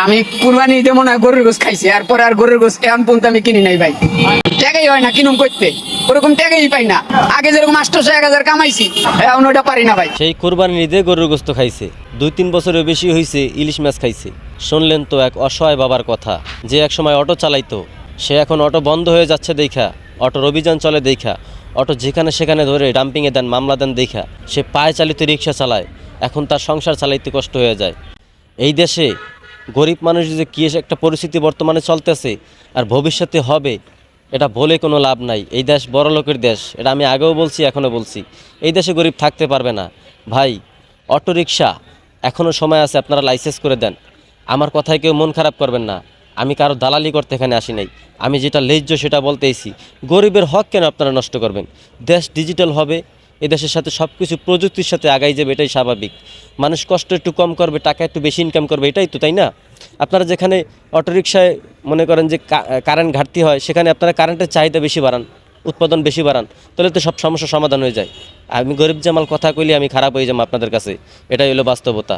আমি কুরবানি ঈদে মনে হয় গরুর গোস খাইছি, আর পরে আর গরুর গোস এখন পর্যন্ত আমি কিনি নাই ভাই। টাকাই হয় না কিনুম করতে, ওরকম টাকাই পাই না। আগে যেরকম 800-1000 কামাইছি এখন ওটা পারি না ভাই। সেই কোরবানির ঈদে গরুর গোস্ত খাইছে, 2-3 বছরের বেশি হয়েছে ইলিশ মাছ খাইছে। শুনলেন তো এক অসহায় বাবার কথা, যে এক সময় অটো চালাইতো, সে এখন অটো বন্ধ হয়ে যাচ্ছে দেখা, অটোর অভিযান চলে দেখা, অটো যেখানে সেখানে ধরে ডাম্পিংয়ে দেন, মামলা দেন দেখা, সে পায়ে চালিত রিক্সা চালায়। এখন তার সংসার চালাইতে কষ্ট হয়ে যায়। এই দেশে গরিব মানুষ যে কী একটা পরিস্থিতি বর্তমানে চলতেছে আর ভবিষ্যতে হবে, এটা বলে কোনো লাভ নাই। এই দেশ বড়লোকের দেশ, এটা আমি আগেও বলছি, এখনও বলছি। এই দেশে গরিব থাকতে পারবে না ভাই। অটোরিকশা এখনও সময় আছে, আপনারা লাইসেন্স করে দেন। আমার কথায় কেউ মন খারাপ করবেন না, আমি কারো দালালি করতে এখানে আসি নাই। আমি যেটা ন্যায্য সেটা বলতেইছি। গরিবের হক কেন আপনারা নষ্ট করবেন? দেশ ডিজিটাল হবে, এই দেশের সাথে সব কিছু প্রযুক্তির সাথে আগাই যাবে, এটাই স্বাভাবিক। মানুষ কষ্ট একটু কম করবে, টাকা একটু বেশি ইনকাম করবে, এটাই তো, তাই না? আপনারা যেখানে অটোরিকশায় মনে করেন যে কারেন্ট ঘাটতি হয়, সেখানে আপনারা কারেন্টের চাহিদা বেশি বাড়ান, উৎপাদন বেশি বাড়ান, তাহলে তো সব সমস্যার সমাধান হয়ে যায়। আমি গরিব জামাল কথা কইলে আমি খারাপ হয়ে যাবো আপনাদের কাছে, এটাই হলো বাস্তবতা।